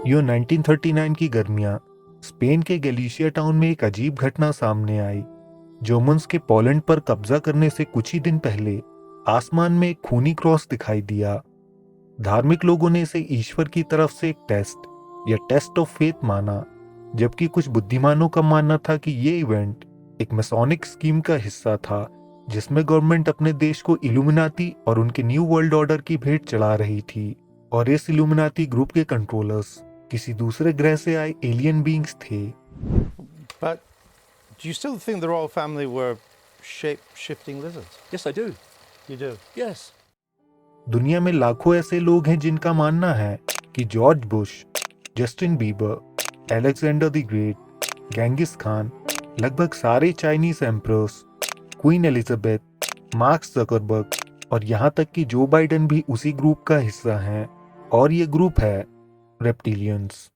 यो 1939 की गर्मियां स्पेन के गलीशिया टाउन में एक अजीब घटना सामने आई। जर्मन्स के पोलैंड पर कब्जा करने से कुछ ही दिन पहले आसमान में एक खूनी क्रॉस दिखाई दिया। धार्मिक लोगों ने इसे ईश्वर की तरफ से एक टेस्ट या टेस्ट ऑफ फेथ माना, जबकि कुछ बुद्धिमानों का मानना था कि ये इवेंट एक मैसोनिक स्कीम का हिस्सा था, जिसमें गवर्नमेंट अपने देश को इल्यूमिनाती और उनके न्यू वर्ल्ड ऑर्डर की भेंट चढ़ा रही थी। और इस इल्यूमिनाती ग्रुप के कंट्रोलर्स किसी दूसरे ग्रह से आए एलियन बीइंग्स थे। But do you still think the royal family were shape-shifting lizards? Yes, I do. You do? Yes. दुनिया में लाखों ऐसे लोग हैं जिनका मानना है कि George Bush, Justin Bieber, Alexander the great, Genghis Khan, लगभग सारे Chinese emperors, queen Elizabeth, mark Zuckerberg और यहाँ तक कि जो बाइडेन भी उसी ग्रुप का हिस्सा हैं। और ये ग्रुप है रेप्टिलियंस।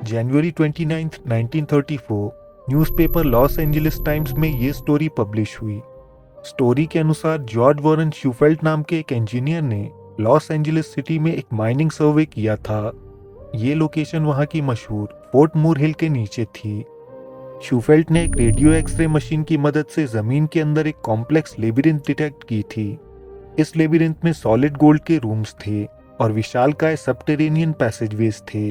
जनवरी 29, 1934 न्यूज़पेपर लॉस एंजलिस टाइम्स में ये स्टोरी पब्लिश हुई। स्टोरी के अनुसार जॉर्ज वॉरेन शूफेल्ट नाम के एक इंजीनियर ने लॉस एंजलिस सिटी में एक माइनिंग सर्वे किया था। ये लोकेशन वहां की मशहूर फोर्ट मूर हिल के नीचे थी। शूफेल्ट ने एक रेडियो एक्सरे मशीन की मदद से जमीन के अंदर एक कॉम्प्लेक्स लेबिरिंथ डिटेक्ट की थी। इस लेबिरिंथ में सॉलिड गोल्ड के रूम्स थे और विशालकाय सबटेरेनियन पैसेजवेज थे।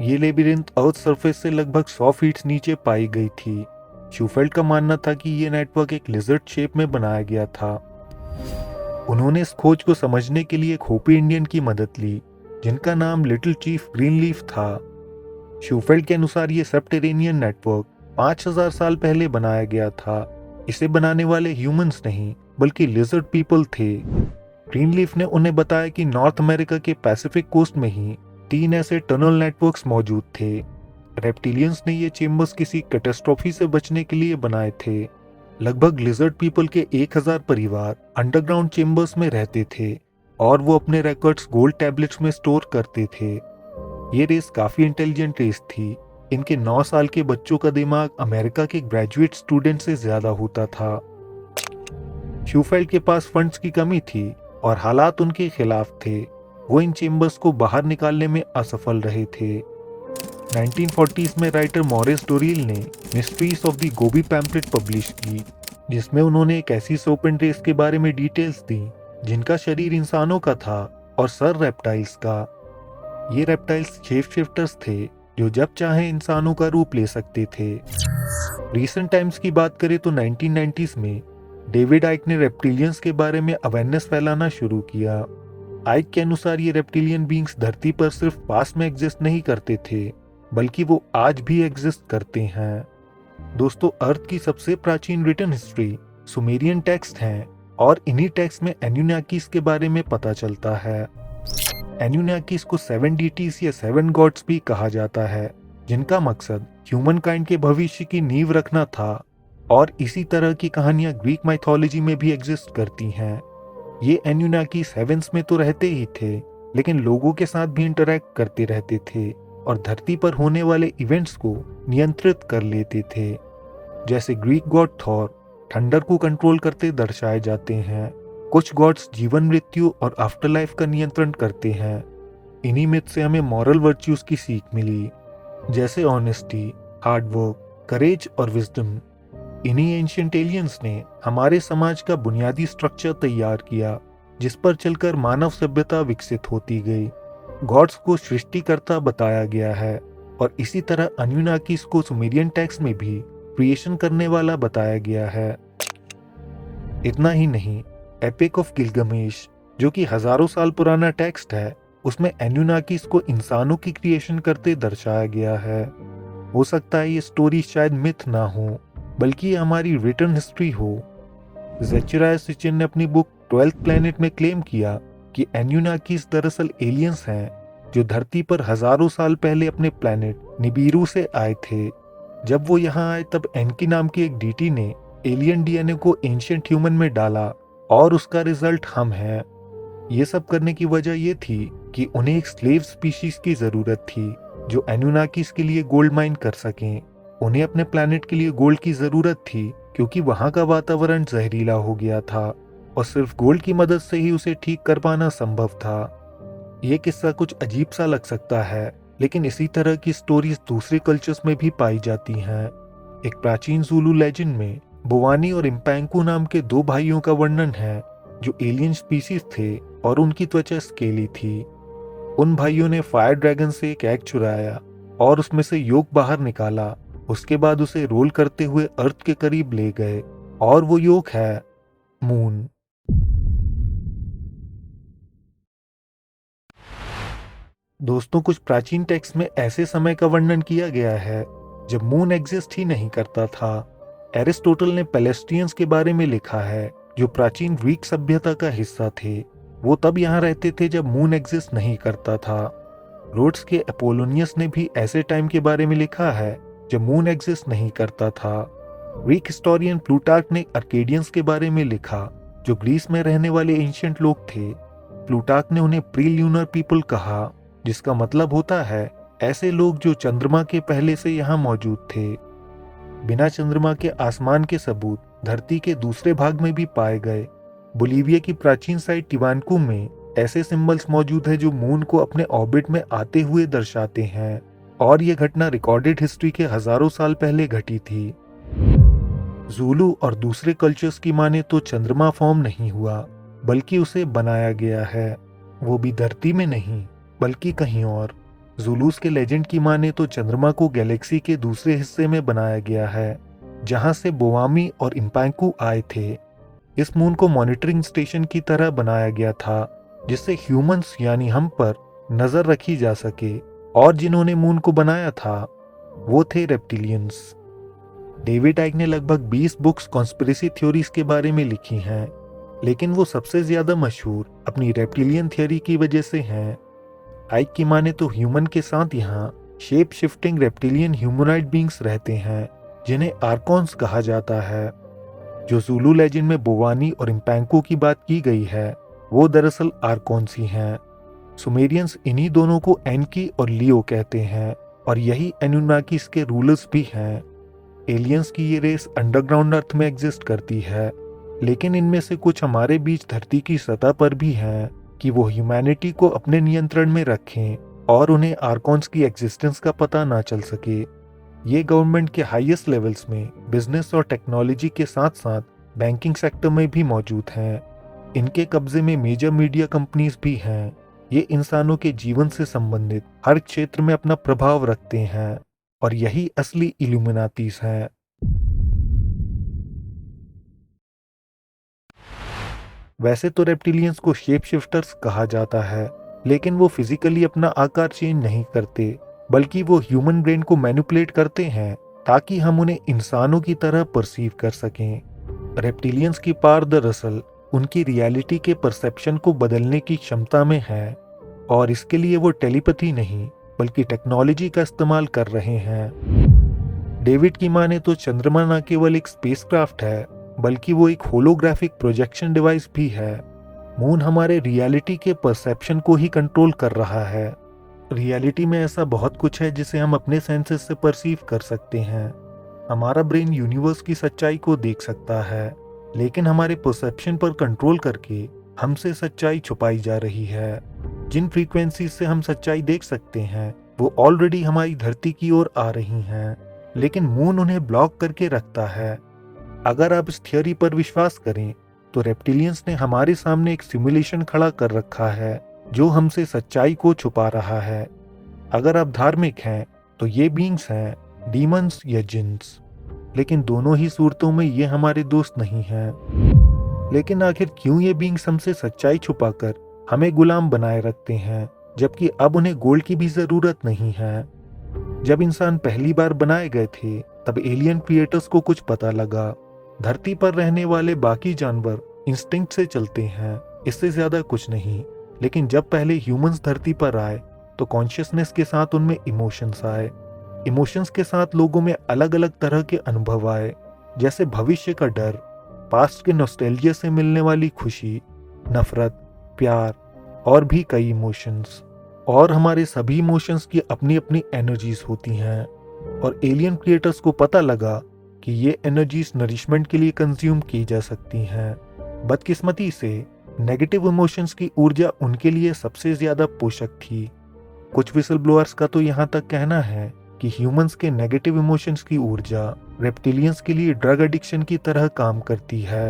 ये लेबिरिंथ अर्थ सरफेस से लगभग 100 फीट नीचे पाई गई थी। शूफेल्ट का मानना था कि ये नेटवर्क एक लिजर्ड शेप में बनाया गया था। उन्होंने इस खोज को समझने के लिए एक होपी इंडियन की मदद ली, जिनका नाम लिटिल चीफ ग्रीनलीफ था। शूफेल्ट के अनुसार ये सबटेरेनियन नेटवर्क 5000 साल पहले बनाया गया था। इसे बनाने वाले ह्यूमंस नहीं बल्कि लिजर्ड पीपल थे। ग्रीनलीफ ने उन्हें बताया कि नॉर्थ अमेरिका के पैसिफिक कोस्ट में ही 3 ऐसे टनल नेटवर्क्स मौजूद थे। रेप्टिलियंस ने ये चेम्बर्स किसी कैटास्ट्रोफी से बचने के लिए बनाए थे। लगभग लिजर्ड पीपल के 1000 परिवार अंडरग्राउंड चेम्बर्स में रहते थे और वो अपने रिकॉर्ड्स गोल्ड टैबलेट्स में स्टोर करते थे। ये रेस काफी इंटेलिजेंट रेस थी। इनके 9 साल के बच्चों का दिमाग अमेरिका के ग्रेजुएट स्टूडेंट से ज्यादा होता था। शूफेल्ट के पास फंड्स की कमी थी और हालात उनके खिलाफ थे। वो इन चेम्बर्स को बाहर निकालने में असफल रहे थे। 1940s में राइटर मॉरिस डोरिल ने mysteries of the Gobi pamphlet publish की, जिसमें उन्होंने एक ऐसी सर्पेंट रेस के बारे में डिटेल्स दी जिनका शरीर इंसानों का था और सर रेप्टाइल्स का। ये रेप्टाइल्स शेप शिफ्टर्स थे जो जब चाहे इंसानों का रूप ले सकते थे। रीसेंट टाइम्स की बात करें तो 1990s में डेविड आइक ने रेप्टिलियंस के बारे में अवेयरनेस फैलाना शुरू किया। आइक के अनुसार ये रेप्टिलियन बीइंग्स धरती पर सिर्फ पास में एग्जिस्ट नहीं करते थे, बल्कि वो आज भी एग्जिस्ट करते हैं। दोस्तों, अर्थ की सबसे प्राचीन रिटन हिस्ट्री सुमेरियन टेक्स्ट हैं और इन्हीं टेक्स्ट में एन्यूनाकिस के बारे में पता चलता है। एन्यूनाकिस को 7 डीटीज या 7 गॉड्स भी कहा जाता है, जिनका मकसद ह्यूमन काइंड के भविष्य की नींव रखना था। और इसी तरह की कहानियां ग्रीक माइथोलॉजी में भी एग्जिस्ट करती हैं। ये एन्यूनाकिस हेवेंस में तो रहते ही थे, लेकिन लोगों के साथ भी इंटरैक्ट करते रहते थे और धरती पर होने वाले इवेंट्स को नियंत्रित कर लेते थे। जैसे ग्रीक गॉड थॉर थंडर को कंट्रोल करते दर्शाए जाते हैं। कुछ गॉड्स जीवन मृत्यु और आफ्टर लाइफ का नियंत्रण करते हैं। इन्हीं मिथ से हमें मॉरल वर्च्यूज की सीख मिली, जैसे ऑनेस्टी, हार्डवर्क, करेज और विजडम। इन्हीं एंशिएंट एलियंस ने हमारे समाज का बुनियादी स्ट्रक्चर तैयार किया, जिस पर चलकर मानव सभ्यता विकसित होती गई। गॉड्स को सृष्टिकर्ता बताया गया है और इसी तरह अन्यूनाकिस को सुमेरियन टेक्स्ट में भी क्रिएशन करने वाला बताया गया है। इतना ही नहीं, एपिक ऑफ गिलगमेश, जो कि हजारों साल पुराना टेक्स्ट है, उसमें अन्यूनाकिस को इंसानों की क्रिएशन करते दर्शाया गया है। हो सकता है ये स्टोरी शायद मिथ ना हो, बल्कि ये हमारी रिटन हिस्ट्री हो। ज़ेचराया सिचिन ने अपनी बुक 12th प्लैनेट में क्लेम किया कि एन्यूनाकिस दरअसल एलियंस हैं जो धरती पर हजारों साल पहले अपने प्लैनेट निबिरू से आए थे। जब वो यहाँ आए तब एनकी नाम की एक डीटी ने एलियन डीएनए को एंशिएंट ह्यूमन में डाला और उसका रिजल्ट हम हैं। ये सब करने की वजह ये थी कि उन्हें एक स्लेव स्पीशीज की जरूरत थी जो एनुनाकिस के लिए गोल्ड माइन कर सकें। उन्हें अपने प्लैनेट के लिए गोल्ड की जरूरत थी क्योंकि वहां का वातावरण जहरीला हो गया था और सिर्फ गोल्ड की मदद से ही उसे ठीक कर पाना संभव था। ये किस्सा कुछ अजीब सा लग सकता है, लेकिन इसी तरह की स्टोरीज दूसरे कल्चर्स में भी पाई जाती हैं। एक प्राचीन ज़ूलू लेजेंड में बोवानी और इम्पैंकू नाम के दो भाइयों का वर्णन है जो एलियन स्पीसीज थे और उनकी त्वचा स्केली थी। उन भाइयों ने फायर ड्रैगन से एक एग चुराया और उसमें से योक बाहर निकाला। उसके बाद उसे रोल करते हुए अर्थ के करीब ले गए और वो योक है मून। दोस्तों, कुछ प्राचीन टेक्स्ट में ऐसे समय का वर्णन किया गया है जब मून एग्जिस्ट ही नहीं करता था। एरिस्टोटल ने पैलेस्टियंस के बारे में लिखा है जो प्राचीन ग्रीक सभ्यता का हिस्सा थे। वो तब यहाँ रहते थे जब मून एग्जिस्ट नहीं करता था। रोड्स के अपोलोनियस ने भी ऐसे टाइम के बारे में लिखा है जब मून एग्जिस्ट नहीं करता था। ग्रीक हिस्टोरियन प्लूटार्क ने अर्केडियंस के बारे में लिखा जो ग्रीस में रहने वाले एंशिएंट लोग थे। प्लूटार्क ने उन्हें प्री ल्यूनर पीपल कहा, जिसका मतलब होता है ऐसे लोग जो चंद्रमा के पहले से यहाँ मौजूद थे। बिना चंद्रमा के आसमान के सबूत धरती के दूसरे भाग में भी पाए गए। बोलीविया की प्राचीन साइट टिवानकू में ऐसे सिंबल्स मौजूद है जो मून को अपने ऑर्बिट में आते हुए दर्शाते हैं और यह घटना रिकॉर्डेड हिस्ट्री के हजारों साल पहले घटी थी। ज़ूलू और दूसरे कल्चर्स की माने तो चंद्रमा फॉर्म नहीं हुआ बल्कि उसे बनाया गया है, वो भी धरती में नहीं बल्कि कहीं और। ज़ूलूस के लेजेंड की माने तो चंद्रमा को गैलेक्सी के दूसरे हिस्से में बनाया गया है जहां से बोवामी और इम्पैंकू आए थे। इस मून को मॉनिटरिंग स्टेशन की तरह बनाया गया था जिससे ह्यूमंस यानी हम पर नजर रखी जा सके, और जिन्होंने मून को बनाया था वो थे रेप्टिलियंस। डेविड आइक ने लगभग 20 बुक्स कॉन्स्पिरेसी थ्योरीज के बारे में लिखी हैं, लेकिन वो सबसे ज्यादा मशहूर अपनी रेप्टिलियन थ्योरी की वजह से हैं। आइक की माने तो ह्यूमन के साथ यहाँ shape shifting reptilian humanoid beings रहते हैं जिन्हें आर्कॉन्स कहा जाता है। जो ज़ूलू लेजेंड में बोवानी और इम्पैंकू की बात की गई है वो दरअसल आर्कॉन्स ही हैं। सुमेरियंस इन्हीं दोनों को एनकी और लियो कहते हैं और यही एनुन्नाकीस के रूलर्स भी हैं। एलियंस की ये रेस अंडरग्राउंड अर्थ में एग्जिस्ट करती है, लेकिन इनमें से कुछ हमारे बीच धरती की सतह पर भी हैं कि वो ह्यूमैनिटी को अपने नियंत्रण में रखें और उन्हें आर्कॉन्स की एग्जिस्टेंस का पता ना चल सके। ये गवर्नमेंट के हाईएस्ट लेवल्स में बिजनेस और टेक्नोलॉजी के साथ साथ बैंकिंग सेक्टर में भी मौजूद हैं। इनके कब्जे में मेजर मीडिया कंपनीज भी हैं। ये इंसानों के जीवन से संबंधित हर क्षेत्र में अपना प्रभाव रखते हैं और यही असली इल्यूमिनाटीज हैं। वैसे तो रेप्टिलियंस को शेप शिफ्टर्स कहा जाता है, लेकिन वो फिजिकली अपना आकार चेंज नहीं करते बल्कि वो ह्यूमन ब्रेन को मैनिपुलेट करते हैं ताकि हम उन्हें इंसानों की तरह परसीव कर सकें। रेप्टिलियंस की पावर दरअसल उनकी रियलिटी के परसेप्शन को बदलने की क्षमता में है और इसके लिए वो टेलीपैथी नहीं बल्कि टेक्नोलॉजी का इस्तेमाल कर रहे हैं। डेविड की माने तो चंद्रमा न केवल एक स्पेसक्राफ्ट है बल्कि वो एक होलोग्राफिक प्रोजेक्शन डिवाइस भी है। मून हमारे रियलिटी के परसेप्शन को ही कंट्रोल कर रहा है। रियलिटी में ऐसा बहुत कुछ है जिसे हम अपने सेंसेस से परसीव कर सकते हैं। हमारा ब्रेन यूनिवर्स की सच्चाई को देख सकता है, लेकिन हमारे परसेप्शन पर कंट्रोल करके हमसे सच्चाई छुपाई जा रही है। जिन फ्रीक्वेंसी से हम सच्चाई देख सकते हैं वो ऑलरेडी हमारी धरती की ओर आ रही हैं, लेकिन मून उन्हें ब्लॉक करके रखता है। अगर आप इस थियोरी पर विश्वास करें तो रेप्टिलियंस ने हमारे सामने एक सिमुलेशन खड़ा कर रखा है जो हमसे सच्चाई को छुपा रहा है। अगर आप धार्मिक हैं तो ये बीइंग्स हैं डीमंस या जिन्स, लेकिन दोनों ही सूरतों में ये हमारे दोस्त नहीं हैं। लेकिन आखिर क्यों ये बीइंग्स हमसे सच्चाई छुपाकर हमें गुलाम बनाए रखते हैं, जबकि अब उन्हें गोल्ड की भी जरूरत नहीं है। जब इंसान पहली बार बनाए गए थे तब एलियन क्रिएटर्स को कुछ पता लगा। धरती पर रहने वाले बाकी जानवर इंस्टिंक्ट से चलते हैं, इससे ज्यादा कुछ नहीं। लेकिन जब पहले ह्यूमंस धरती पर आए तो कॉन्शियसनेस के साथ उनमें इमोशंस आए। इमोशंस के साथ लोगों में अलग अलग तरह के अनुभव आए, जैसे भविष्य का डर, पास्ट के नॉस्टैल्जिया से मिलने वाली खुशी, नफरत प्यार और भी कई इमोशंस। और हमारे सभी इमोशंस की अपनी अपनी एनर्जीज होती हैं, और एलियन क्रिएटर्स को पता लगा कि ये एनर्जीज नरिशमेंट के लिए कंज्यूम की जा सकती हैं। बदकिस्मती से नेगेटिव इमोशंस की ऊर्जा उनके लिए सबसे ज्यादा पोषक थी। कुछ विसल ब्लोअर्स का तो यहाँ तक कहना है कि ह्यूमंस के नेगेटिव इमोशंस की ऊर्जा रेप्टिलियंस के लिए ड्रग एडिक्शन की तरह काम करती है।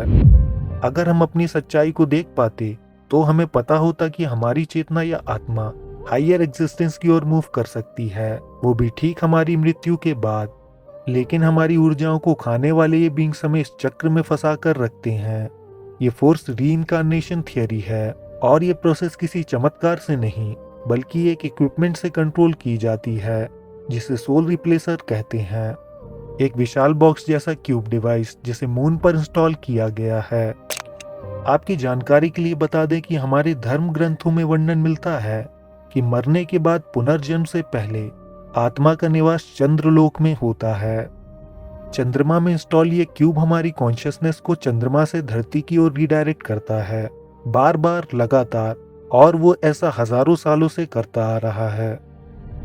अगर हम अपनी सच्चाई को देख पाते तो हमें पता होता कि हमारी चेतना या आत्मा हायर एग्जिस्टेंस की ओर मूव कर सकती है, वो भी ठीक हमारी मृत्यु के बाद। लेकिन हमारी ऊर्जाओं को खाने वाले ये बींग्स हमें इस चक्र में फंसा कर रखते हैं। ये फोर्स रीइंकार्नेशन थियरी है, और ये प्रोसेस किसी चमत्कार से नहीं बल्कि एक इक्विपमेंट से कंट्रोल की जाती है जिसे सोल रिप्लेसर कहते हैं। एक विशाल बॉक्स जैसा क्यूब डिवाइस जिसे मून पर इंस्टॉल किया गया है। आपकी जानकारी के लिए बता दें कि हमारे धर्म ग्रंथों में वर्णन मिलता है कि मरने के बाद पुनर्जन्म से पहले आत्मा का निवास चंद्रलोक में होता है। चंद्रमा में इंस्टॉल ये क्यूब हमारी कॉन्शियसनेस को चंद्रमा से धरती की ओर रिडायरेक्ट करता है, बार बार लगातार, और वो ऐसा हजारों सालों से करता आ रहा है।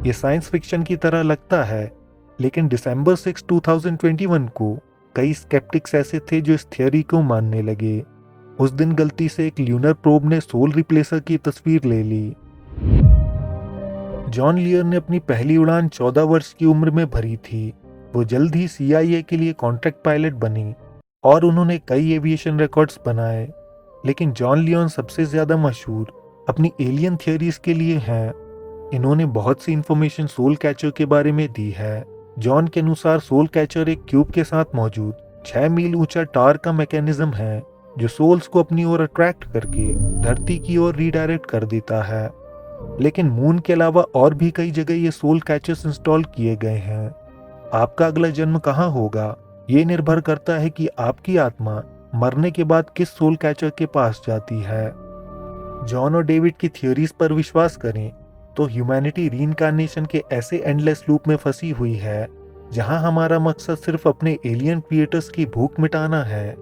ये साइंस फिक्शन की तरह लगता है, लेकिन दिसंबर 6, 2021 को कई स्केप्टिक्स ऐसे थे जो इस थियरी को मानने लगे। उस दिन गलती से एक ल्यूनर प्रोब ने सोल रिप्लेसर की तस्वीर ले ली। जॉन लियर ने अपनी पहली उड़ान 14 वर्ष की उम्र में भरी थी। वो जल्द ही CIA के लिए कॉन्ट्रैक्ट पायलट बनी और उन्होंने कई एविएशन रिकॉर्ड्स बनाए। लेकिन जॉन लियोन सबसे ज्यादा मशहूर अपनी एलियन थियरीज के लिए हैं। इन्होंने बहुत सी इंफॉर्मेशन सोल कैचर के बारे में दी है। जॉन के अनुसार सोल कैचर एक क्यूब के साथ मौजूद 6 मील ऊंचा टावर का मैकेनिज्म है जो सोल्स को अपनी ओर अट्रैक्ट करके धरती की ओर रीडायरेक्ट कर देता है। लेकिन मून के अलावा और भी कई जगह ये सोल कैचर्स इंस्टॉल किए गए हैं। आपका अगला जन्म कहाँ होगा ये निर्भर करता है कि आपकी आत्मा मरने के बाद किस सोल कैचर के पास जाती है। जॉन और डेविड की थियोरीज पर विश्वास करें तो ह्यूमैनिटी रीइंकार्नेशन के ऐसे एंडलेस लूप में फंसी हुई है जहां हमारा मकसद सिर्फ अपने एलियन क्रिएटर्स की भूख मिटाना है,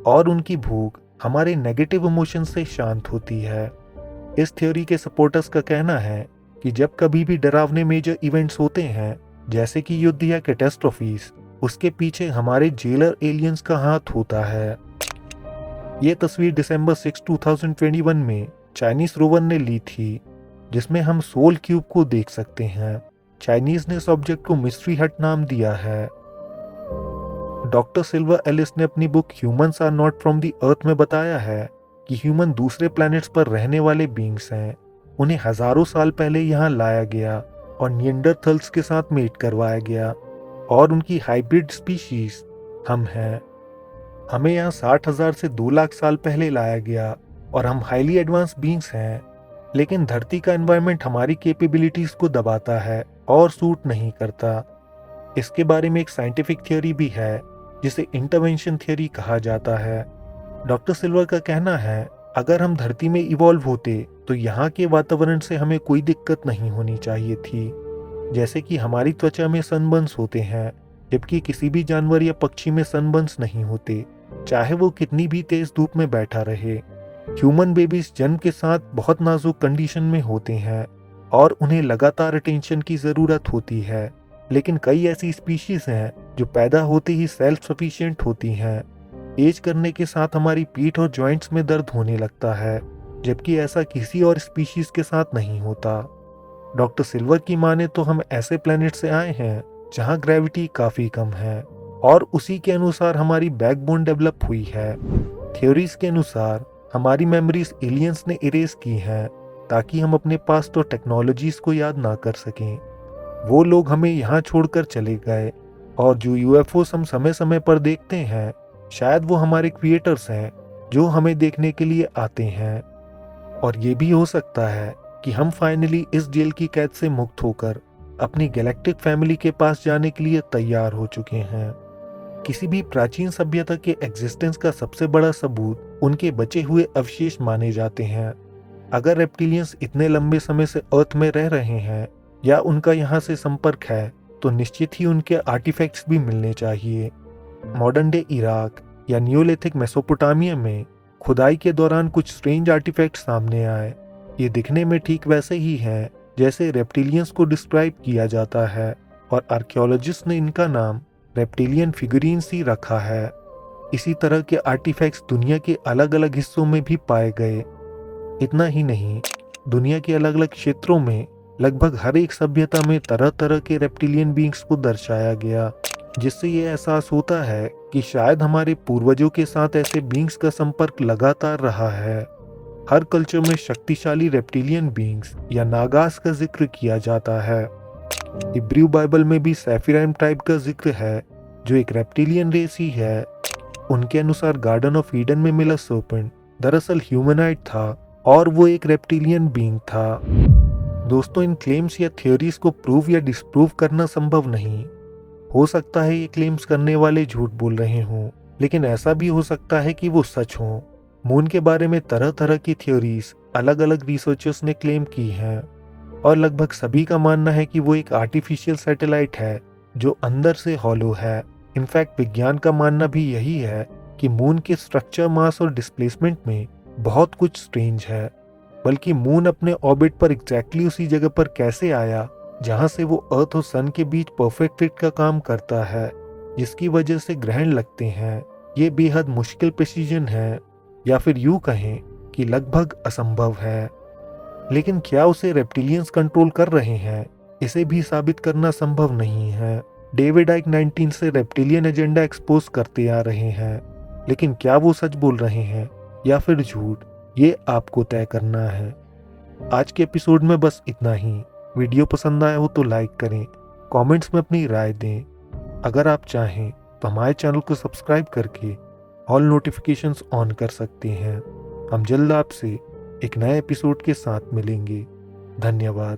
और उनकी भूख हमारे नेगेटिव इमोशन से शांत होती है। इस थ्योरी के सपोर्टर्स का कहना है कि जब कभी भी डरावने मेजर इवेंट्स होते हैं जैसे कि युद्ध या कैटास्ट्रोफीज, उसके पीछे हमारे जेलर एलियंस का हाथ होता है। ये तस्वीर दिसंबर 6, 2021 में चाइनीज रोवर ने ली थी, जिसमें हम सोल क्यूब को देख सकते हैं। चाइनीज ने इस ऑब्जेक्ट को मिस्ट्री हट नाम दिया है। डॉक्टर सिल्वर एलिस ने अपनी book humans are not from the earth में बताया है कि ह्यूमन दूसरे प्लैनेट्स पर रहने वाले बींग्स हैं। उन्हें हजारों साल पहले यहाँ लाया गया और निएंडरथल्स के साथ मेट करवाया गया, और उनकी हाइब्रिड स्पीशीज हम हैं। हमें यहाँ 60,000 से 2 लाख साल पहले लाया गया और हम हाईली एडवांस बींग्स हैं। लेकिन धरती का एनवायरनमेंट हमारी कैपेबिलिटीज को दबाता है और सूट नहीं करता। इसके बारे में एक साइंटिफिक थियोरी भी है जिसे इंटरवेंशन थियोरी कहा जाता है। डॉक्टर सिल्वर का कहना है अगर हम धरती में इवॉल्व होते तो यहाँ के वातावरण से हमें कोई दिक्कत नहीं होनी चाहिए थी। जैसे कि हमारी त्वचा में सनबर्न्स होते हैं, जबकि किसी भी जानवर या पक्षी में सनबर्न्स नहीं होते, चाहे वो कितनी भी तेज धूप में बैठा रहे। ह्यूमन बेबीज जन्म के साथ बहुत नाजुक कंडीशन में होते हैं और उन्हें लगातार अटेंशन की ज़रूरत होती है। लेकिन कई ऐसी स्पीशीज हैं जो पैदा होते ही सेल्फ सफिशिएंट होती हैं। एज करने के साथ हमारी पीठ और जॉइंट्स में दर्द होने लगता है, जबकि ऐसा किसी और स्पीशीज के साथ नहीं होता। डॉक्टर सिल्वर की माने तो हम ऐसे प्लेनेट से आए हैं जहां ग्रेविटी काफ़ी कम है, और उसी के अनुसार हमारी बैकबोन डेवलप हुई है। थ्योरीज के अनुसार हमारी मेमोरीज एलियंस ने इरेज की हैं ताकि हम अपने पास तो टेक्नोलॉजीज को याद ना कर सकें। वो लोग हमें यहाँ छोड़कर चले गए, और जो यूएफओस हम समय समय पर देखते हैं शायद वो हमारे क्रिएटर्स हैं जो हमें देखने के लिए आते हैं। और ये भी हो सकता है कि हम फाइनली इस जेल की कैद से मुक्त होकर अपनी गैलेक्टिक फैमिली के पास जाने के लिए तैयार हो चुके हैं। किसी भी प्राचीन सभ्यता के एग्जिस्टेंस का सबसे बड़ा सबूत उनके बचे हुए अवशेष माने जाते हैं। अगर रेप्टिलियंस इतने लंबे समय से अर्थ में रह रहे हैं या उनका यहाँ से संपर्क है तो निश्चित ही उनके आर्टिफैक्ट्स भी मिलने चाहिए। मॉडर्न डे इराक या नियोलिथिक मेसोपोटामिया में खुदाई के दौरान कुछ स्ट्रेंज आर्टिफैक्ट सामने आए। ये दिखने में ठीक वैसे ही हैं जैसे रेप्टिलियंस को डिस्क्राइब किया जाता है और आर्कियोलॉजिस्ट ने इनका नाम रेप्टिलियन फिगरीन्स ही रखा है। इसी तरह के आर्टिफैक्ट्स दुनिया के अलग अलग हिस्सों में भी पाए गए। इतना ही नहीं, दुनिया के अलग अलग क्षेत्रों में लगभग हर एक सभ्यता में तरह तरह के रेप्टिलियन बींग्स को दर्शाया गया, जिससे ये एहसास होता है कि शायद हमारे पूर्वजों के साथ ऐसे बींग्स का संपर्क लगातार रहा है। हर कल्चर में शक्तिशाली रेप्टिलियन बींग्स या नागास का जिक्र किया जाता है। हिब्रू बाइबल में भी सेफिराइम टाइप का जिक्र है, जो एक रेप्टिलियन रेस ही है। उनके अनुसार गार्डन ऑफ ईडन में मिला सर्पेंट दरअसल ह्यूमनाइड था और वो एक रेप्टिलियन बींग था। दोस्तों, इन क्लेम्स या थ्योरीज को प्रूव या डिस्प्रूव करना संभव नहीं। हो सकता है ये क्लेम्स करने वाले झूठ बोल रहे हों, लेकिन ऐसा भी हो सकता है कि वो सच हों। मून के बारे में तरह तरह की थ्योरीज अलग अलग रिसर्चर्स ने क्लेम की हैं और लगभग सभी का मानना है कि वो एक आर्टिफिशियल सैटेलाइट है जो अंदर से हॉलो है। इनफैक्ट विज्ञान का मानना भी यही है कि मून के स्ट्रक्चर, मास और डिस्प्लेसमेंट में बहुत कुछ स्ट्रेंज है। बल्कि मून अपने ऑर्बिट पर एग्जैक्टली उसी जगह पर कैसे आया जहां से वो अर्थ और सन के बीच परफेक्ट फिट का काम करता है, जिसकी वजह से ग्रहण लगते हैं, ये बेहद मुश्किल प्रेसिजन है, या फिर यूं कहें कि लगभग असंभव है। लेकिन क्या उसे रेप्टिलियंस कंट्रोल कर रहे हैं, इसे भी साबित करना संभव नहीं है। डेविड आइक 19 से रेप्टिलियन एजेंडा एक्सपोज करते आ रहे हैं, लेकिन क्या वो सच बोल रहे हैं या फिर झूठ, ये आपको तय करना है। आज के एपिसोड में बस इतना ही। वीडियो पसंद आया हो तो लाइक करें, कमेंट्स में अपनी राय दें। अगर आप चाहें तो हमारे चैनल को सब्सक्राइब करके ऑल नोटिफिकेशंस ऑन कर सकते हैं। हम जल्द आपसे एक नए एपिसोड के साथ मिलेंगे। धन्यवाद।